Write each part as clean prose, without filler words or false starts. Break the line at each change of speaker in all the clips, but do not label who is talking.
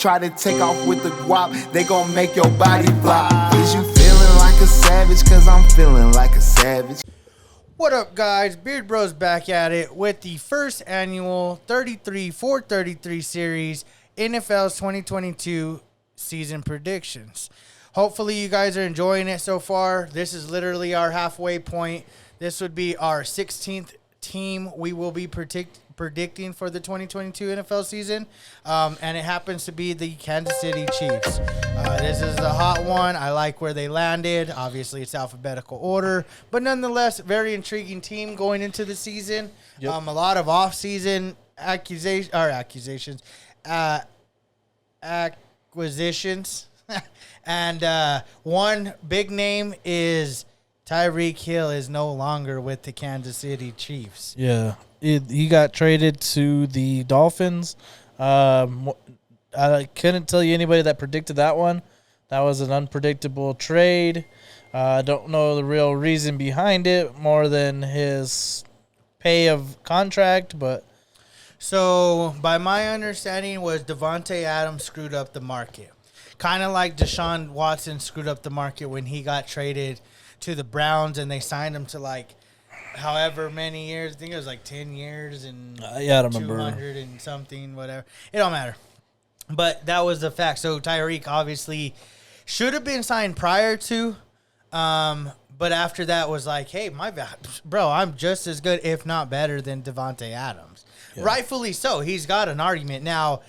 Try to take off with the guap, they gon' make your body flop. Is you feeling like a savage? Cause I'm feeling like a savage.
What up, guys? Beard Bros back at it with the first annual 33-433 series, NFL's 2022 season predictions. Hopefully you guys are enjoying it so far. This is literally our halfway point. This would be our 16th team we will be predicting for the 2022 NFL season, and it happens to be the Kansas City Chiefs. This is a hot one. I like where they landed. Obviously, it's alphabetical order, but nonetheless, very intriguing team going into the season. Yep. A lot of off-season acquisitions, and one big name is Tyreek Hill is no longer with the Kansas City Chiefs.
Yeah. He got traded to the Dolphins. I couldn't tell you anybody that predicted that one. That was an unpredictable trade. I don't know the real reason behind it more than his pay of contract, but
so by my understanding was Devontae Adams screwed up the market. Kind of like Deshaun Watson screwed up the market when he got traded to the Browns and they signed him to like however many years. I think it was like 10 years and
I don't remember.
200 and something, whatever. It don't matter. But that was the fact. So Tyreek obviously should have been signed prior to, but after that was like, hey, bro, I'm just as good, if not better, than Devontae Adams. Yeah. Rightfully so. He's got an argument. Now,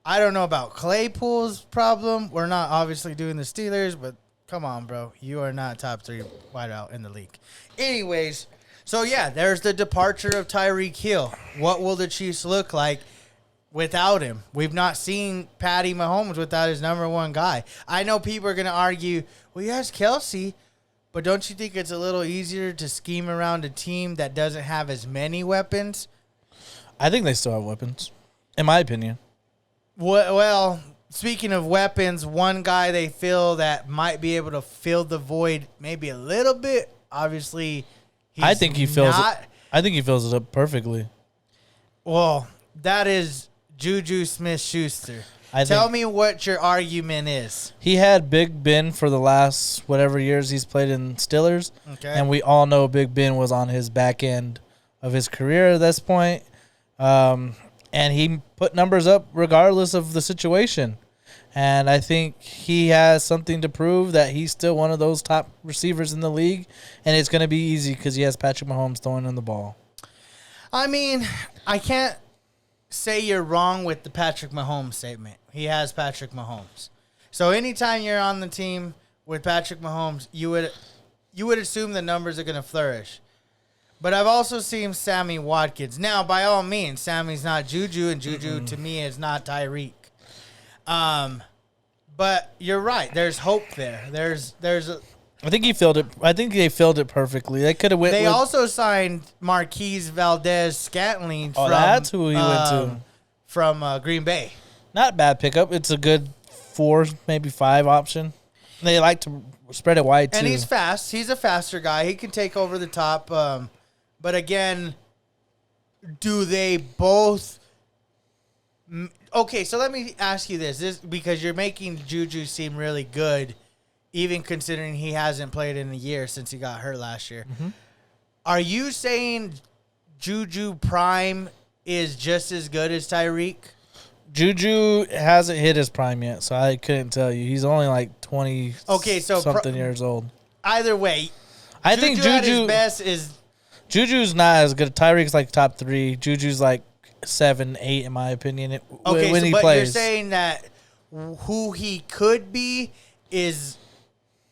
I don't know about Claypool's problem. We're not obviously doing the Steelers, but come on, bro. You are not top 3 wideout in the league. Anyways, so yeah, there's the departure of Tyreek Hill. What will the Chiefs look like without him? We've not seen Patty Mahomes without his number one guy. I know people are going to argue, well, he has Kelsey, but don't you think it's a little easier to scheme around a team that doesn't have as many weapons?
I think they still have weapons, in my opinion.
Well, speaking of weapons, one guy they feel that might be able to fill the void maybe a little bit. Obviously,
I think he fills it up perfectly.
Well, that is Juju Smith-Schuster. Tell me what your argument is.
He had Big Ben for the last whatever years he's played in Steelers, okay, and we all know Big Ben was on his back end of his career at this point, and he put numbers up regardless of the situation. And I think he has something to prove that he's still one of those top receivers in the league. And it's going to be easy because he has Patrick Mahomes throwing in the ball.
I mean, I can't say you're wrong with the Patrick Mahomes statement. He has Patrick Mahomes. So anytime you're on the team with Patrick Mahomes, you would assume the numbers are going to flourish. But I've also seen Sammy Watkins. Now, by all means, Sammy's not Juju, and Juju to me is not Tyreek. But you're right. There's hope there.
I think he filled it. I think they filled it perfectly. They could have went.
They also signed Marquise Valdez-Scantling.
That's who he went to
from Green Bay.
Not a bad pickup. It's a good 4, maybe 5 option. They like to spread it wide too.
And he's fast. He's a faster guy. He can take over the top. But again, do they both? Okay, so let me ask you this because you're making Juju seem really good, even considering he hasn't played in a year since he got hurt last year. Mm-hmm. Are you saying Juju prime is just as good as Tyreek?
Juju hasn't hit his prime yet, so I couldn't tell you. He's only like 20 something years old.
Either way,
I think Juju
at his best is
Juju's not as good. Tyreek's like top 3. Juju's like 7, 8 in my opinion. When he plays. You're
saying that who he could be is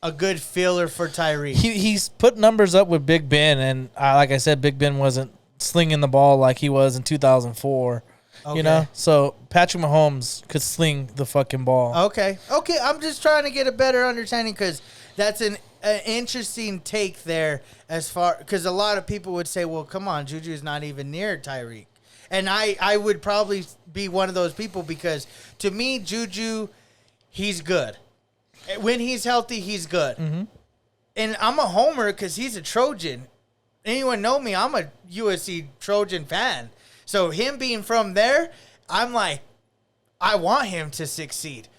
a good filler for Tyreek.
He's put numbers up with Big Ben, and like I said, Big Ben wasn't slinging the ball like he was in 2004. Okay. You know, so Patrick Mahomes could sling the fucking ball.
Okay. I'm just trying to get a better understanding because that's an interesting take there. Because a lot of people would say, "Well, come on, Juju's not even near Tyreek," and I would probably be one of those people because to me, Juju, he's good. When he's healthy, he's good. Mm-hmm. And I'm a homer because he's a Trojan. Anyone know me? I'm a USC Trojan fan. So him being from there, I'm like, I want him to succeed.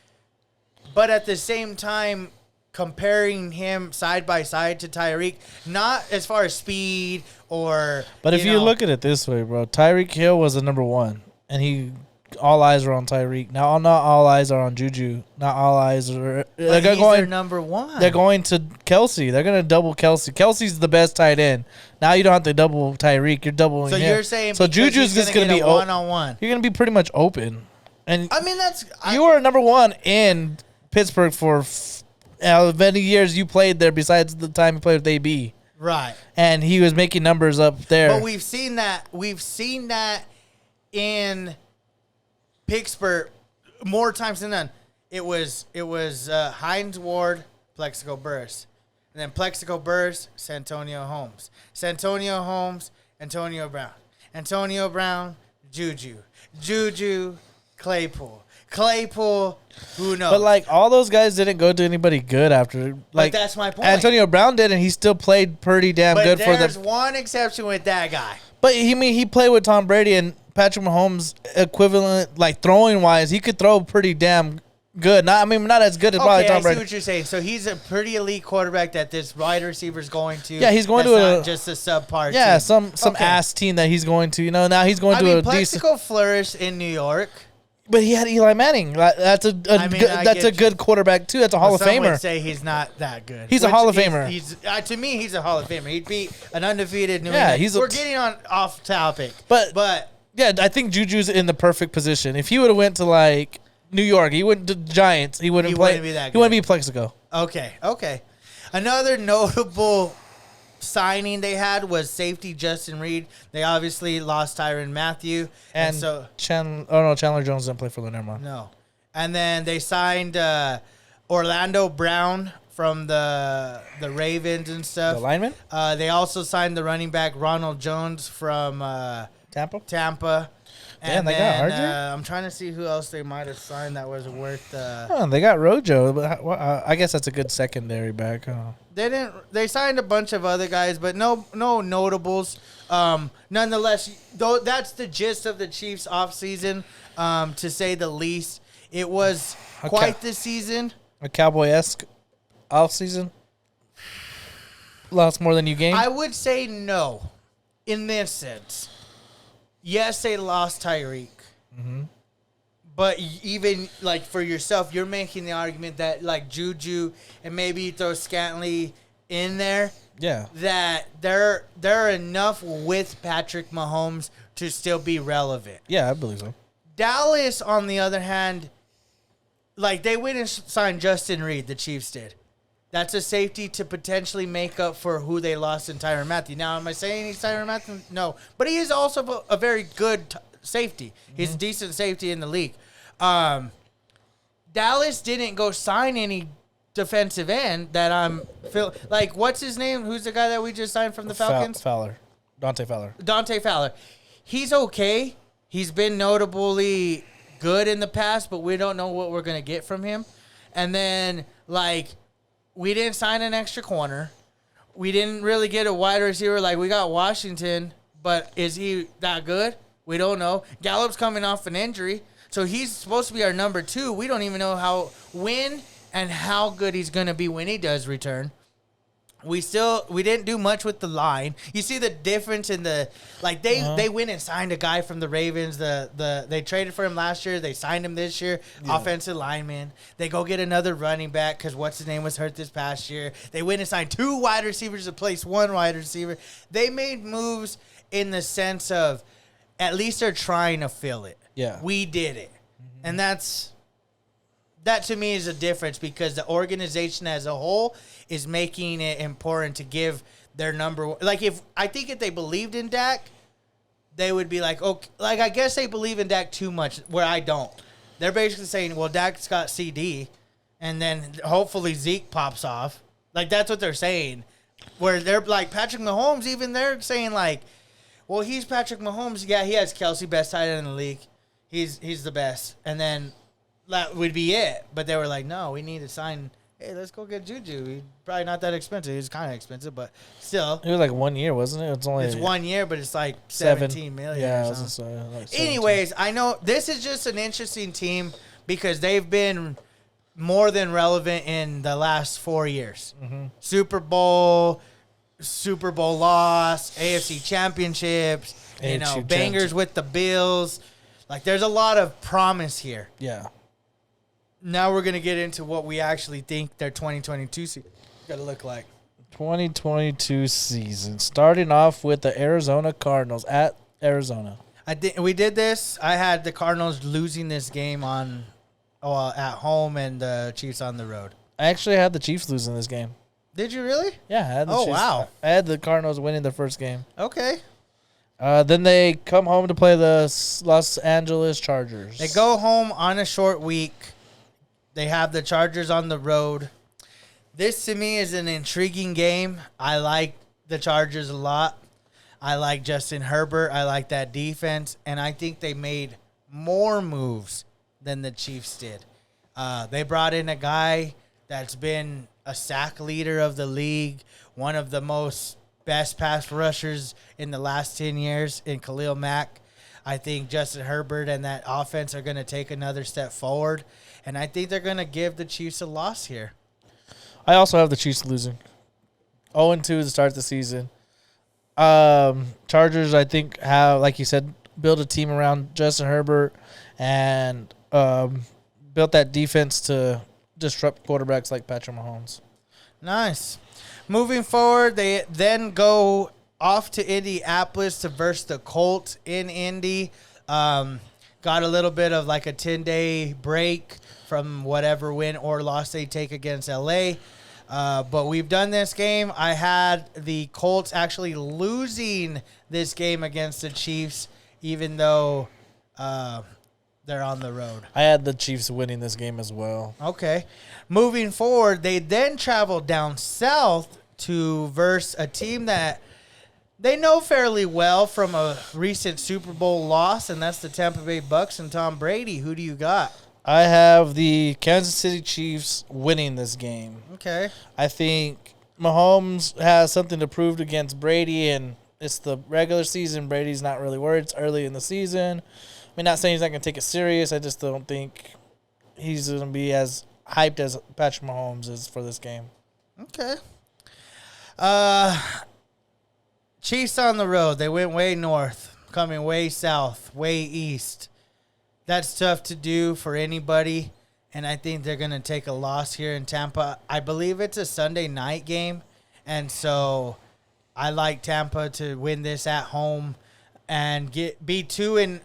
But at the same time, comparing him side by side to Tyreek, not as far as speed or.
But if you look at it this way, bro, Tyreek Hill was the number one, and all eyes were on Tyreek. Now, not all eyes are on Juju. Not all eyes are.
But he's their number one.
They're going to Kelsey. They're going to double Kelsey. Kelsey's the best tight end. Now you don't have to double Tyreek. You're doubling him.
So you're saying
so Juju's just going to be
one-on-one.
You're going to be pretty much open. And
I mean,
you were number one in Pittsburgh for many years you played there besides the time you played with AB.
Right.
And he was making numbers up there.
But we've seen that. We've seen that in Pittsburgh more times than none. It was Hines Ward, Plexico Burress. And then Plexico Burress, Santonio Holmes. Santonio Holmes, Antonio Brown. Antonio Brown, Juju. Juju, Claypool. Claypool, who knows?
But, like, all those guys didn't go to anybody good after. Like,
but that's my point.
Antonio Brown did, and he still played pretty damn good for them.
There's one exception with that guy.
But, he played with Tom Brady and Patrick Mahomes equivalent, like, throwing-wise. He could throw pretty damn good. Not as good as probably Tom Brady.
I see what you're saying. So he's a pretty elite quarterback that this wide receiver's going to.
Yeah, he's going to
not just a subpar
team.
Some
ass team that he's going to. Now he's going to a decent.
Plexico flourished in New York.
But he had Eli Manning. That's a good quarterback too. That's a Hall of Famer. Some would
say he's not that good.
He's a Hall of Famer.
To me, he's a Hall of Famer. He'd beat an undefeated New England. We're getting off topic, but
yeah, I think Juju's in the perfect position. If he would have went to like New York, he went to Giants. He wouldn't be that good. He wouldn't be Plexico.
Okay. Another notable signing they had was safety Justin Reed. They obviously lost Tyrann Mathieu. And so
Chandler Jones didn't play for them. Never mind.
No. And then they signed Orlando Brown from the Ravens and stuff.
The lineman?
They also signed the running back Ronald Jones from Tampa.
Damn, they got RJ?
I'm trying to see who else they might have signed that was worth.
They got Rojo, but I guess that's a good secondary back. Huh?
They signed a bunch of other guys, but no notables. Nonetheless, though, that's the gist of the Chiefs' offseason, to say the least. It was quite the season.
A Cowboy-esque offseason? Lost more than you gained?
I would say no, in this sense. Yes, they lost Tyreek.
Mm-hmm.
But even, like, for yourself, you're making the argument that, like, Juju and maybe you throw Scantling in there.
Yeah.
That they're enough with Patrick Mahomes to still be relevant.
Yeah, I believe so.
Dallas, on the other hand, like, they went and signed Justin Reed, the Chiefs did. That's a safety to potentially make up for who they lost in Tyrann Mathieu. Now, am I saying he's Tyrann Mathieu? No. But he is also a very good safety. He's a decent safety in the league. Dallas didn't go sign any defensive end that I'm like, what's his name? Who's the guy that we just signed from the Falcons?
Dante Fowler.
Dante Fowler. He's okay. He's been notably good in the past, but we don't know what we're going to get from him. And then, like, we didn't sign an extra corner. We didn't really get a wide receiver. Like, we got Washington, but is he that good? We don't know. Gallup's coming off an injury, so he's supposed to be our number 2. We don't even know when and how good he's going to be when he does return. We didn't do much with the line. You see the difference in the, like, they went and signed a guy from the Ravens. They traded for him last year. They signed him this year. Yeah. Offensive lineman. They go get another running back because what's his name was hurt this past year. They went and signed 2 wide receivers to place 1 wide receiver. They made moves in the sense of at least they're trying to fill it.
Yeah, we
did it, and that to me is a difference because the organization as a whole is making it important to give their number. Like, if they believed in Dak, they would be like, okay, like, I guess they believe in Dak too much where I don't. They're basically saying, well, Dak's got CD, and then hopefully Zeke pops off. Like, that's what they're saying. Where they're like Patrick Mahomes, even they're saying like, well, he's Patrick Mahomes. Yeah, he has Kelsey, best tight end in the league. He's the best, and then that would be it. But they were like, no, we need to sign hey, let's go get Juju. He's probably not that expensive. He's kind of expensive, but still.
It was like 1 year, wasn't it?
It's 1 year, but it's like 17 million.
Yeah,
or
I was
something.
gonna say, like 17.
Anyways, I know this is just an interesting team because they've been more than relevant in the last 4 years.
Mm-hmm.
Super Bowl loss, AFC championships,
AFC
bangers with the Bills. Like, there's a lot of promise here.
Yeah.
Now we're going to get into what we actually think their 2022 season is going to look like.
2022 season, starting off with the Arizona Cardinals at Arizona.
We did this. I had the Cardinals losing this game at home and the Chiefs on the road.
I actually had the Chiefs losing this game.
Did you really?
Yeah, I had the Chiefs.
Wow.
I had the Cardinals winning the first game.
Okay.
Then they come home to play the Los Angeles Chargers.
They go home on a short week. They have the Chargers on the road. This, to me, is an intriguing game. I like the Chargers a lot. I like Justin Herbert. I like that defense. And I think they made more moves than the Chiefs did. They brought in a guy that's been a sack leader of the league, one of the best pass rushers in the last 10 years in Khalil Mack. I think Justin Herbert and that offense are going to take another step forward. And I think they're going to give the Chiefs a loss here.
I also have the Chiefs losing. 0-2 to start the season. Chargers, I think, have, like you said, built a team around Justin Herbert and built that defense to disrupt quarterbacks like Patrick Mahomes.
Nice. Moving forward, they then go off to Indianapolis to verse the Colts in Indy. Got a little bit of like a 10-day break from whatever win or loss they take against LA. But we've done this game. I had the Colts actually losing this game against the Chiefs, even though they're on the road.
I had the Chiefs winning this game as well.
Okay. Moving forward, they then travel down south to verse a team that they know fairly well from a recent Super Bowl loss, and that's the Tampa Bay Bucks and Tom Brady. Who do you got?
I have the Kansas City Chiefs winning this game.
Okay.
I think Mahomes has something to prove against Brady, and it's the regular season. Brady's not really worried. It's early in the season. I mean, not saying he's not going to take it serious. I just don't think he's going to be as hyped as Patrick Mahomes is for this game.
Okay. Chiefs on the road. They went way north, coming way south, way east. That's tough to do for anybody, and I think they're going to take a loss here in Tampa. I believe it's a Sunday night game, and so I like Tampa to win this at home and be 2-0,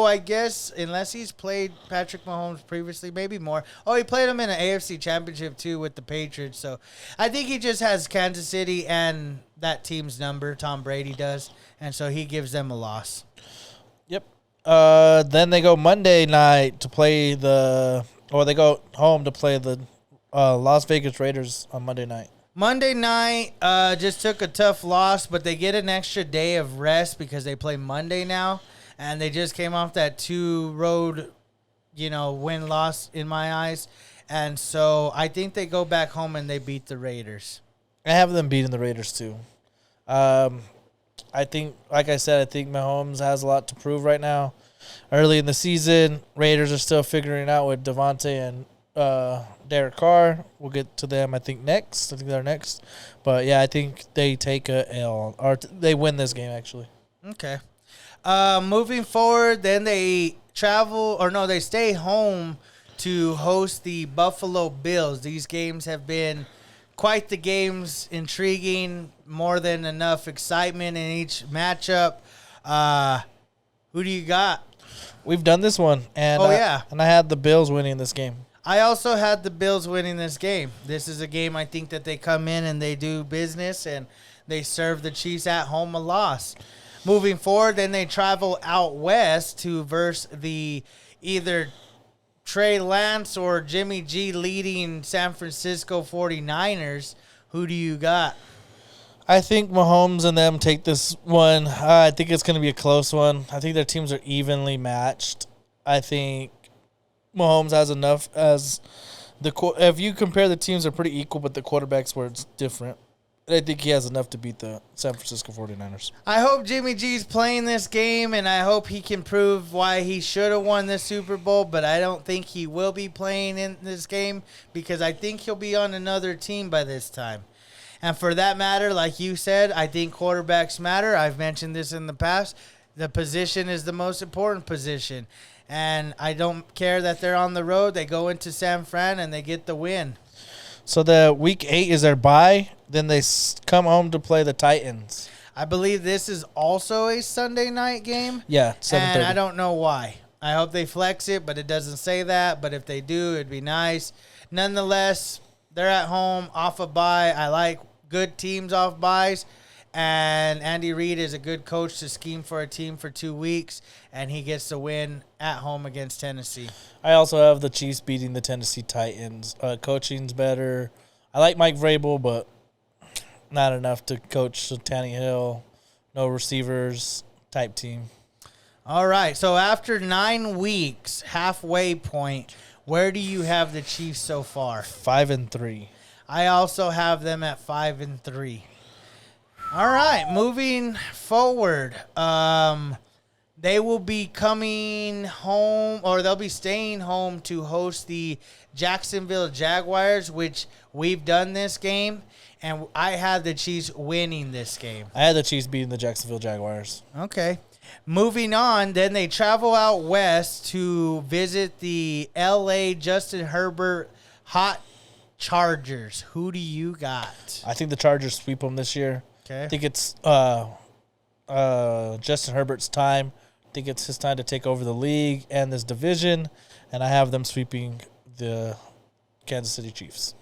I guess, unless he's played Patrick Mahomes previously, maybe more. Oh, he played him in an AFC championship, too, with the Patriots. So I think he just has Kansas City and that team's number, Tom Brady does, and so he gives them a loss.
Yep. Then they go Monday night to play they go home to play the Las Vegas Raiders on Monday night.
Monday night just took a tough loss, but they get an extra day of rest because they play Monday now. And they just came off that 2-road, win-loss in my eyes. And so I think they go back home and they beat the Raiders.
I have them beating the Raiders, too. I think, like I said, I think Mahomes has a lot to prove right now. Early in the season, Raiders are still figuring it out with Devontae and Derek Carr. We'll get to them, I think, next. I think they're next. But, yeah, I think they take a L. Or they win this game, actually.
Okay. Moving forward, then they they stay home to host the Buffalo Bills. These games have been quite the games, intriguing, more than enough excitement in each matchup. Who do you got?
We've done this one. And, and I had the Bills winning this game.
I also had the Bills winning this game. This is a game I think that they come in and they do business and they serve the Chiefs at home a loss. Moving forward, then they travel out west to verse the either Trey Lance or Jimmy G leading San Francisco 49ers. Who do you got?
I think Mahomes and them take this one. I think it's going to be a close one. I think their teams are evenly matched. I think Mahomes has enough as If you compare the teams, they're pretty equal, but the quarterbacks where it's different. I think he has enough to beat the San Francisco 49ers.
I hope Jimmy G's playing this game, and I hope he can prove why he should have won the Super Bowl, but I don't think he will be playing in this game because I think he'll be on another team by this time. And for that matter, like you said, I think quarterbacks matter. I've mentioned this in the past. The position is the most important position. And I don't care that they're on the road. They go into San Fran, and they get the win.
So the week 8 is their bye. Then they come home to play the Titans.
I believe this is also a Sunday night game.
Yeah, 7:30.
And I don't know why. I hope they flex it, but it doesn't say that. But if they do, it'd be nice. Nonetheless, they're at home off a bye. I like good teams off byes. And Andy Reid is a good coach to scheme for a team for 2 weeks, and he gets the win at home against Tennessee.
I also have the Chiefs beating the Tennessee Titans. Coaching's better. I like Mike Vrabel, but not enough to coach Tannehill. No receivers type team.
All right, so after 9 weeks, halfway point, where do you have the Chiefs so far?
5-3.
I also have them at 5-3. All right, moving forward, they will be coming home, or they'll be staying home to host the Jacksonville Jaguars, which we've done this game, and I had the Chiefs winning this game.
I had the Chiefs beating the Jacksonville Jaguars.
Okay. Moving on, then they travel out west to visit the L.A. Justin Herbert Hot Chargers. Who do you got?
I think the Chargers sweep them this year.
Okay.
I think it's Justin Herbert's time. I think it's his time to take over the league and this division, and I have them sweeping the Kansas City Chiefs.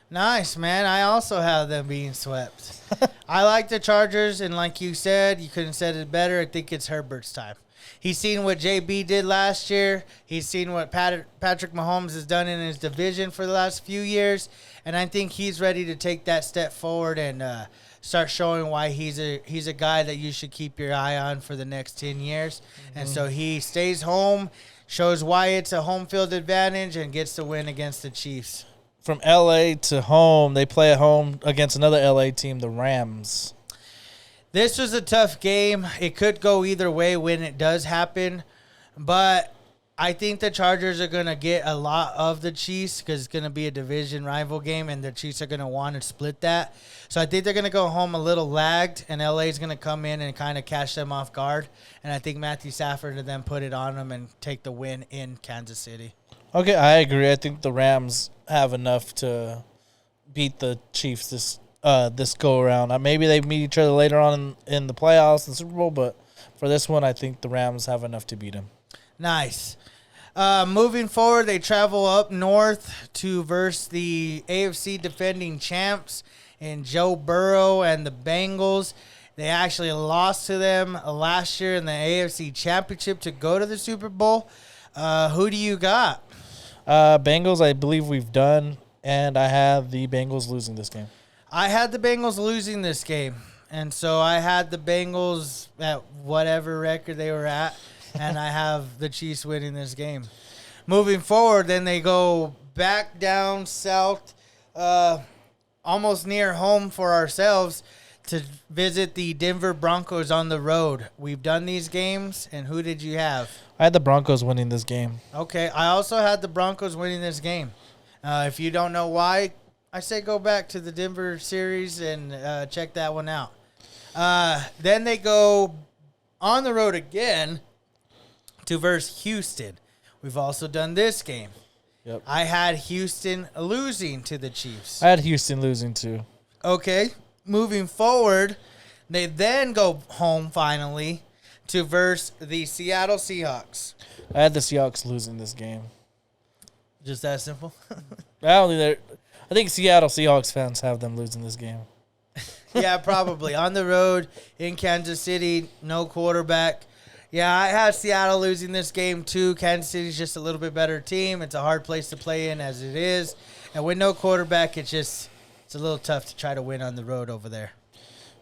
Nice, man. I also have them being swept. I like the Chargers, and like you said, you couldn't have said it better. I think it's Herbert's time. He's seen what JB did last year. He's seen what Patrick Mahomes has done in his division for the last few years, and I think he's ready to take that step forward and start showing why he's a guy that you should keep your eye on for the next 10 years. Mm-hmm. And so he stays home, shows why it's a home field advantage, and gets the win against the Chiefs.
From L.A. to home, they play at home against another L.A. team, the Rams.
This was a tough game. It could go either way when it does happen, but I think the Chargers are going to get a lot of the Chiefs because it's going to be a division rival game, and the Chiefs are going to want to split that. So I think they're going to go home a little lagged, and LA is going to come in and kind of catch them off guard. And I think Matthew Stafford and then put it on them and take the win in Kansas City.
Okay, I agree. I think the Rams have enough to beat the Chiefs this go around. Maybe they meet each other later on in the playoffs and Super Bowl, but for this one, I think the Rams have enough to beat them.
Nice. Moving forward, they travel up north to verse the AFC defending champs in Joe Burrow and the Bengals. They actually lost to them last year in the AFC Championship to go to the Super Bowl. Who do you got?
Bengals, I believe we've done, and I have the Bengals losing this game.
I had the Bengals losing this game, and so I had the Bengals at whatever record they were at, and I have the Chiefs winning this game. Moving forward, then they go back down south, almost near home for ourselves, to visit the Denver Broncos on the road. We've done these games, and who did you have?
I had the Broncos winning this game.
Okay, I also had the Broncos winning this game. If you don't know why, I say go back to the Denver series and check that one out. Then they go on the road again to verse Houston. We've also done this game.
Yep.
I had Houston losing to the Chiefs.
I had Houston losing too.
Okay, moving forward, they then go home finally to verse the Seattle Seahawks.
I had the Seahawks losing this game.
Just that simple?
I think Seattle Seahawks fans have them losing this game.
Yeah, probably. On the road in Kansas City, no quarterback. Yeah, I had Seattle losing this game too. Kansas City's just a little bit better team. It's a hard place to play in as it is. And with no quarterback, it's a little tough to try to win on the road over there.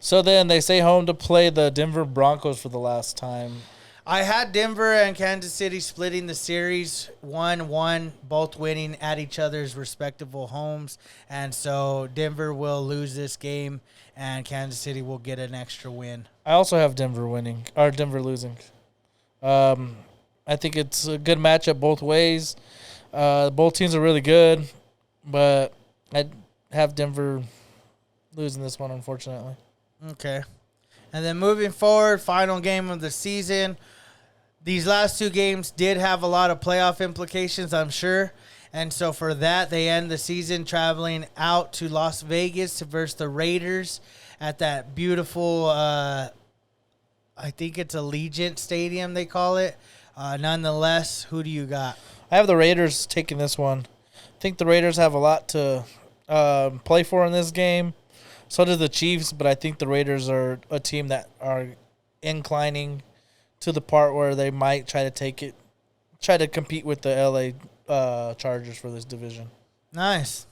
So then they stay home to play the Denver Broncos for the last time.
I had Denver and Kansas City splitting the series 1-1, both winning at each other's respectable homes. And so Denver will lose this game, and Kansas City will get an extra win.
I also have Denver winning, or Denver losing. I think it's a good matchup both ways. Both teams are really good, but I have Denver losing this one, unfortunately.
Okay. And then moving forward, final game of the season. These last two games did have a lot of playoff implications, I'm sure. And so for that, they end the season traveling out to Las Vegas to versus the Raiders at that beautiful, I think it's Allegiant Stadium, they call it. Nonetheless, who do you got?
I have the Raiders taking this one. I think the Raiders have a lot to play for in this game. So do the Chiefs, but I think the Raiders are a team that are inclining to the part where they might try to compete with the LA Chargers for this division.
Nice.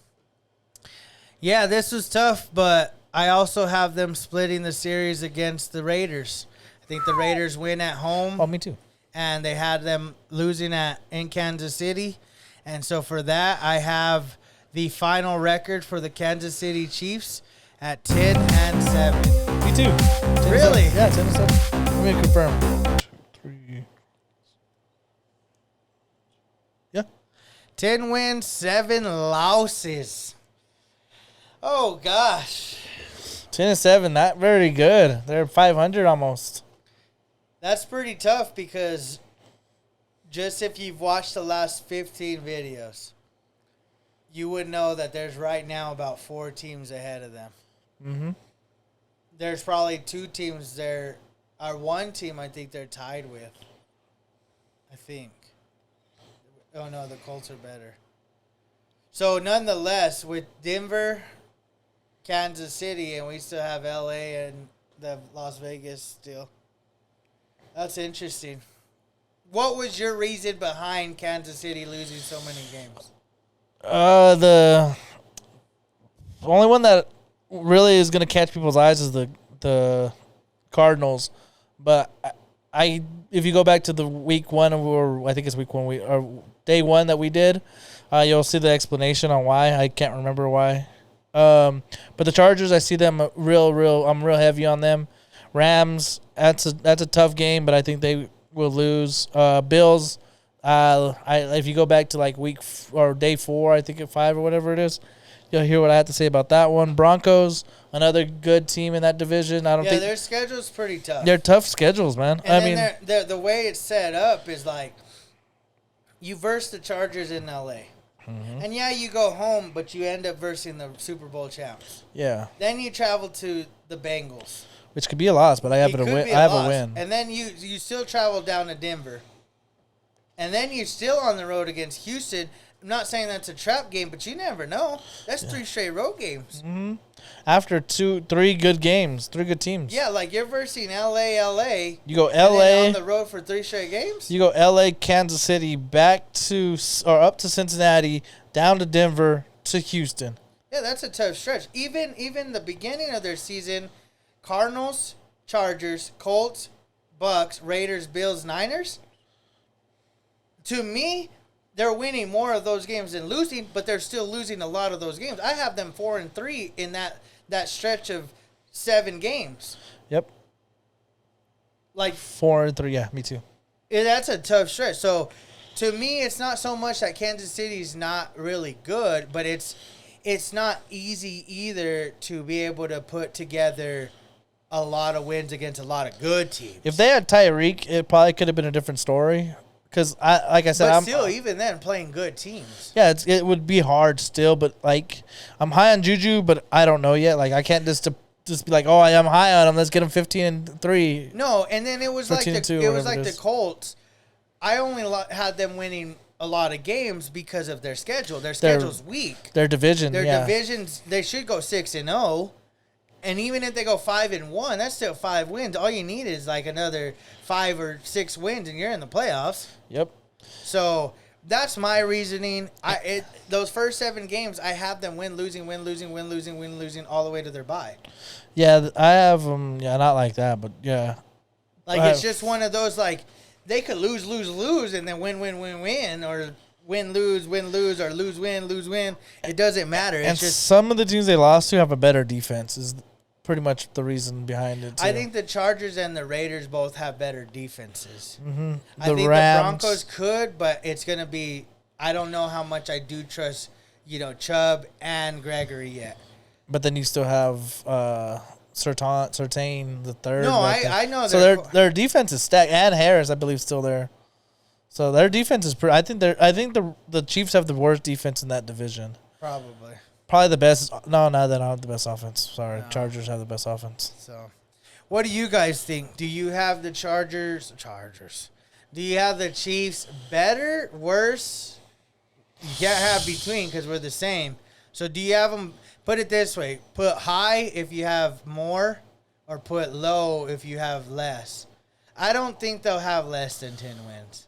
Yeah, this was tough, but I also have them splitting the series against the Raiders. I think the Raiders win at home.
Oh, me too.
And they had them losing in Kansas City. And so for that, I have the final record for the Kansas City Chiefs at 10-7.
Me too.
Really?
Yeah, 10-7. Let me confirm. 3. Yeah.
10 wins, 7 losses. Oh, gosh.
10-7, not very good. They're 500 almost.
That's pretty tough because just if you've watched the last 15 videos, you would know that there's right now about 4 teams ahead of them.
Mm-hmm.
There's probably 2 teams there, or 1 team I think they're tied with. I think. Oh, no, the Colts are better. So, nonetheless, with Denver, Kansas City, and we still have L.A. and the Las Vegas still. That's interesting. What was your reason behind Kansas City losing so many games?
The only one that really is going to catch people's eyes is the Cardinals. But I if you go back to the week 1, or I think it's week 1, or day 1 that we did, you'll see the explanation on why. I can't remember why. But the Chargers, I see them I'm real heavy on them. Rams, that's a tough game, but I think they will lose. Bills, if you go back to like or day 4, I think at 5 or whatever it is, you'll hear what I have to say about that one. Broncos, another good team in that division. I don't think
their schedule's pretty tough.
They're tough schedules, man.
And the way it's set up is like you verse the Chargers in LA. Mm-hmm. And you go home, but you end up versing the Super Bowl champs.
Yeah.
Then you travel to the Bengals.
Which could be a loss, but I have a win.
And then you still travel down to Denver. And then you're still on the road against Houston. I'm not saying that's a trap game, but you never know. That's 3 straight road games.
Mm-hmm. After 3 good games, 3 good teams.
Yeah, like you're versing LA.
You go LA
on the road for 3 straight games.
You go LA, Kansas City, up to Cincinnati, down to Denver, to Houston.
Yeah, that's a tough stretch. Even the beginning of their season, Cardinals, Chargers, Colts, Bucks, Raiders, Bills, Niners. To me, they're winning more of those games than losing, but they're still losing a lot of those games. I have them 4-3 in that stretch of 7 games.
Yep.
Like
4-3, yeah, me too.
That's a tough stretch. So, to me, it's not so much that Kansas City's not really good, but it's not easy either to be able to put together a lot of wins against a lot of good teams.
If they had Tyreek, it probably could have been a different story. Because, like I said,
but still, even then, playing good teams.
Yeah, it would be hard still. But like, I'm high on Juju, but I don't know yet. Like, I can't just be like, oh, I am high on him. Let's get him 15-3.
No, and then it was like the Colts. I only had them winning a lot of games because of their schedule. Their schedule's weak.
Their division.
Their divisions. They should go 6-0. And even if they go 5-1, that's still 5 wins. All you need is like another 5 or 6 wins, and you're in the playoffs.
Yep.
So that's my reasoning. Those first 7 games, I have them win, losing, all the way to their bye.
Yeah, I have them. Yeah, not like that, but yeah.
Like it's just one of those like they could lose, and then win, or win, lose, or lose, win. It doesn't matter. It's
And
just
some of the teams they lost to have a better defense is pretty much the reason behind it, too.
I think the Chargers and the Raiders both have better defenses.
Mm-hmm.
I think the Broncos could, but it's going to be – I don't know how much I do trust, Chubb and Gregory yet.
But then you still have Surtain the third.
No, I know.
So their defense is stacked. And Harris, I believe, still there. So their defense is pretty – I think the Chiefs have the worst defense in that division.
Probably.
Probably the best. No, they don't have the best offense. Sorry. No. Chargers have the best offense.
So, what do you guys think? Do you have the Chargers? Do you have the Chiefs better, worse? You can't have between because we're the same. So, do you have them, put it this way, put high if you have more or put low if you have less? I don't think they'll have less than 10 wins.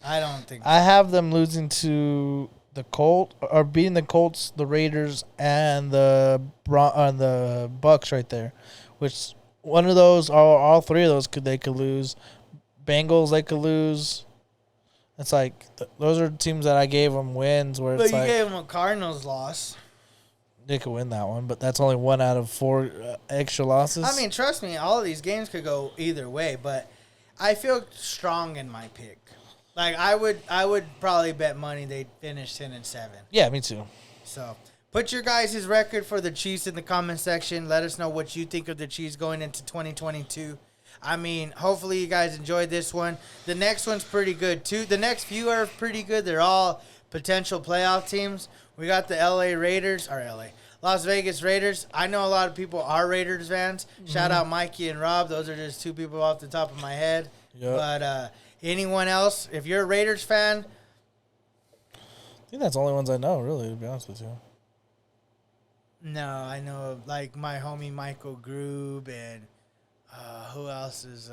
I don't think so.
I have them losing to the Colts, or beating the Colts, the Raiders, and the Bucks right there. Which one of those, all three of those, they could lose. Bengals, they could lose. It's like those are teams that I gave them wins. Where it's
but you gave them a Cardinals loss.
They could win that one, but that's only 1 out of 4 extra losses.
I mean, trust me, all of these games could go either way, but I feel strong in my pick. Like I would probably bet money they'd finish 10-7.
Yeah, me too.
So put your guys' record for the Chiefs in the comment section. Let us know what you think of the Chiefs going into 2022. I mean, hopefully you guys enjoyed this one. The next one's pretty good too. The next few are pretty good. They're all potential playoff teams. We got the Las Vegas Raiders. I know a lot of people are Raiders fans. Shout out Mikey and Rob. Those are just two people off the top of my head. Yep. But anyone else, if you're a Raiders fan,
I think that's the only ones I know, really, to be honest with you.
No, I know like my homie Michael Grube and who else is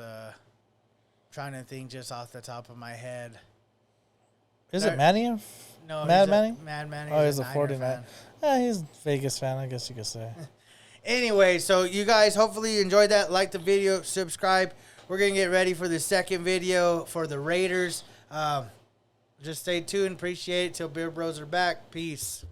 trying to think just off the top of my head.
Is it Manny?
No,
Mad Manny?
Mad Manny.
Oh, he's a 49. He's a Vegas fan, I guess you could say.
Anyway, so you guys hopefully enjoyed that. Like the video, subscribe. We're going to get ready for the second video for the Raiders. Just stay tuned. Appreciate it. Till Beer Bros are back. Peace.